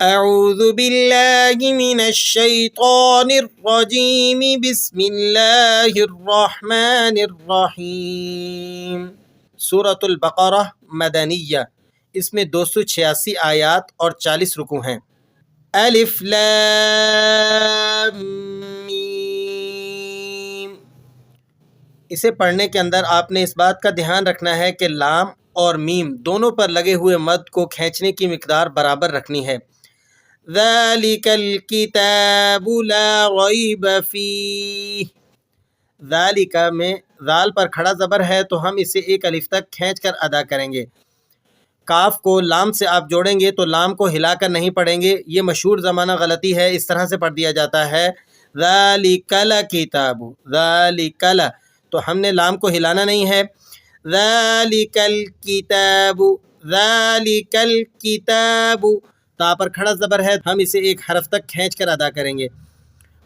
اعوذ باللہ من الشیطان الرجیم بسم اللہ الرحمن الرحیم۔ سورۃ البقرہ مدنیہ، اس میں 286 آیات اور 40 رکوع ہیں۔ الف لام میم۔ اسے پڑھنے کے اندر آپ نے اس بات کا دھیان رکھنا ہے کہ لام اور میم دونوں پر لگے ہوئے مد کو کھینچنے کی مقدار برابر رکھنی ہے۔ ذالک الکتاب لا ریب فیہ، ذالک میں ذال پر کھڑا زبر ہے تو ہم اسے ایک الف تک کھینچ کر ادا کریں گے۔ کاف کو لام سے آپ جوڑیں گے تو لام کو ہلا کر نہیں پڑھیں گے، یہ مشہور زمانہ غلطی ہے، اس طرح سے پڑھ دیا جاتا ہے ذالک الکتاب، ذالک ال، تو ہم نے لام کو ہلانا نہیں ہے۔ ذالک الکتاب، ذالک الکتاب، تا پر کھڑا زبر ہے، ہم اسے ایک حرف تک کھینچ کر ادا کریں گے۔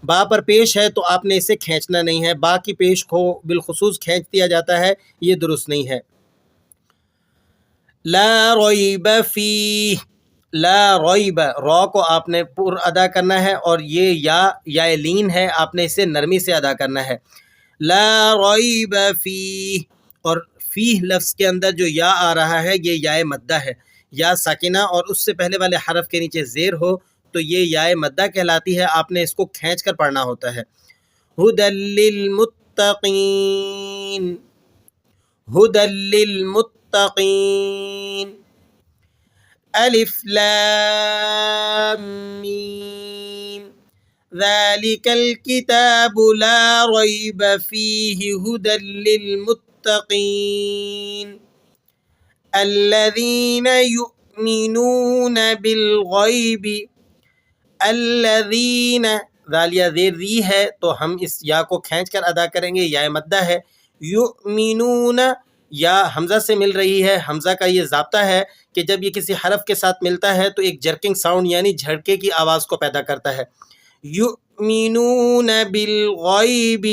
با پر پیش ہے تو آپ نے اسے کھینچنا نہیں ہے، با کی پیش کو بالخصوص کھینچ دیا جاتا ہے، یہ درست نہیں ہے۔ لا ریب فیہ، لا ریب، را کو آپ نے پر ادا کرنا ہے اور یہ یا لین ہے، آپ نے اسے نرمی سے ادا کرنا ہے۔ لا ریب فیہ، اور فیہ لفظ کے اندر جو یا آ رہا ہے یہ یا مدہ ہے، یا ساکنہ اور اس سے پہلے والے حرف کے نیچے زیر ہو تو یہ یا مدہ کہلاتی ہے، آپ نے اس کو کھینچ کر پڑھنا ہوتا ہے۔ ھدی للمتقین، ھدی للمتقین۔ الف لام میم، ذالک الکتاب لا ریب فیہ ھدی للمتقین الذین یؤمنون بالغیب، الذین، ذالیہ زیر ری ہے تو ہم اس یا کو کھینچ کر ادا کریں گے، یا مدہ ہے۔ یؤمنون، یا حمزہ سے مل رہی ہے، حمزہ کا یہ ضابطہ ہے کہ جب یہ کسی حرف کے ساتھ ملتا ہے تو ایک جرکنگ ساؤنڈ یعنی جھڑکے کی آواز کو پیدا کرتا ہے۔ یؤمنون بالغیب،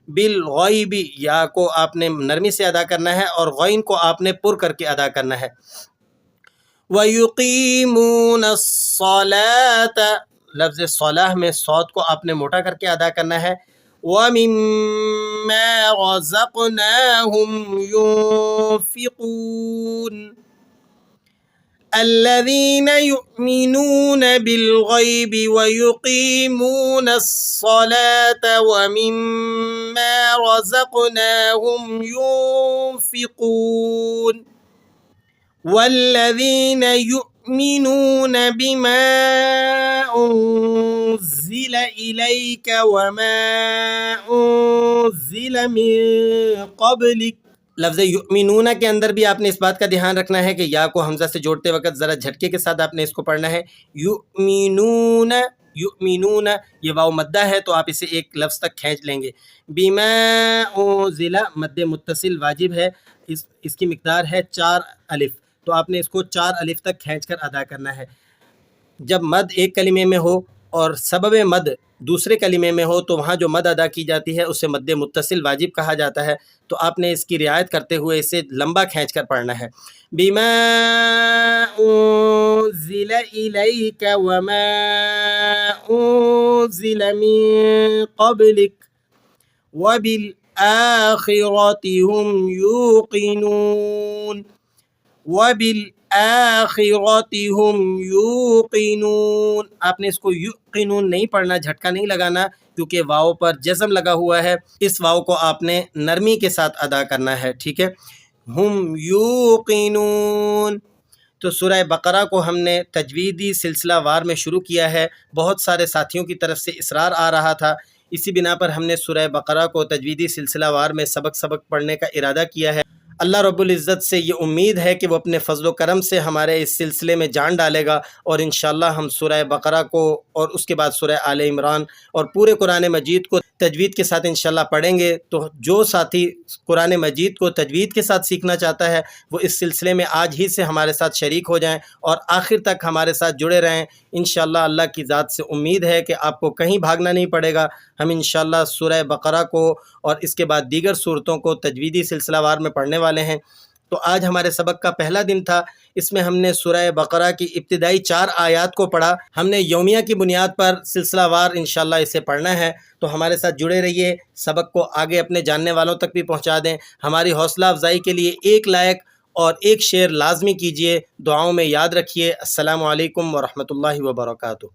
بالغیب، یا کو آپ نے نرمی سے ادا کرنا ہے اور غین کو آپ نے پر کر کے ادا کرنا ہے۔ وَيُقِيمُونَ الصَّلَاةَ، لفظ صلاح میں صاد کو آپ نے موٹا کر کے ادا کرنا ہے۔ وَمِمَّا رَزَقْنَاهُمْ يُنْفِقُونَ الَّذِينَ يُؤْمِنُونَ بِالْغَيْبِ وَيُقِيمُونَ الصَّلَاةَ وَمِمَّا رَزَقْنَاهُمْ يُنْفِقُونَ وَالَّذِينَ يُؤْمِنُونَ بِمَا أُنْزِلَ إِلَيْكَ وَمَا أُنْزِلَ مِن قَبْلِكَ، لفظ یؤمنون کے اندر بھی آپ نے اس بات کا دھیان رکھنا ہے کہ یا کو حمزہ سے جوڑتے وقت ذرا جھٹکے کے ساتھ آپ نے اس کو پڑھنا ہے۔ یؤمنون، یؤمنون، یہ واو مدہ ہے تو آپ اسے ایک لفظ تک کھینچ لیں گے۔ بما انزل، مد متصل واجب ہے، اس کی مقدار ہے 4 الف، تو آپ نے اس کو 4 الف تک کھینچ کر ادا کرنا ہے۔ جب مد ایک کلمے میں ہو اور سبب مد دوسرے کلمے میں ہو تو وہاں جو مد ادا کی جاتی ہے اسے مد متصل واجب کہا جاتا ہے، تو آپ نے اس کی رعایت کرتے ہوئے اسے لمبا کھینچ کر پڑھنا ہے۔ بما انزل الیک وما انزل من قبلک وبالآخرۃ هم یوقنون، وبالآخرۃ هم یوقنون، آپ نے اس کو یوقنون نہیں پڑھنا، جھٹکا نہیں لگانا کیونکہ واو پر جزم لگا ہوا ہے، اس واو کو آپ نے نرمی کے ساتھ ادا کرنا ہے، ٹھیک ہے۔ ہم یوقنون، تو سورہ بقرہ کو ہم نے تجویدی سلسلہ وار میں شروع کیا ہے، بہت سارے ساتھیوں کی طرف سے اصرار آ رہا تھا، اسی بنا پر ہم نے سورہ بقرہ کو تجویدی سلسلہ وار میں سبق پڑھنے کا ارادہ کیا ہے۔ اللہ رب العزت سے یہ امید ہے کہ وہ اپنے فضل و کرم سے ہمارے اس سلسلے میں جان ڈالے گا، اور انشاءاللہ ہم سورہ بقرہ کو اور اس کے بعد سورہ آل عمران اور پورے قرآن مجید کو تجوید کے ساتھ انشاءاللہ پڑھیں گے۔ تو جو ساتھی قرآن مجید کو تجوید کے ساتھ سیکھنا چاہتا ہے وہ اس سلسلے میں آج ہی سے ہمارے ساتھ شریک ہو جائیں اور آخر تک ہمارے ساتھ جڑے رہیں۔ انشاءاللہ اللہ کی ذات سے امید ہے کہ آپ کو کہیں بھاگنا نہیں پڑے گا۔ ہم انشاءاللہ سورہ بقرہ کو اور اس کے بعد دیگر صورتوں کو تجویدی سلسلہ وار میں پڑھنے والے ہیں۔ تو آج ہمارے سبق کا پہلا دن تھا، اس میں ہم نے سورہ بقرہ کی ابتدائی 4 آیات کو پڑھا۔ ہم نے یومیہ کی بنیاد پر سلسلہ وار انشاءاللہ اسے پڑھنا ہے، تو ہمارے ساتھ جڑے رہیے، سبق کو آگے اپنے جاننے والوں تک بھی پہنچا دیں۔ ہماری حوصلہ افزائی کے لیے ایک لائک اور ایک شیئر لازمی کیجیے، دعاؤں میں یاد رکھیے۔ السلام علیکم ورحمۃ اللہ وبرکاتہ۔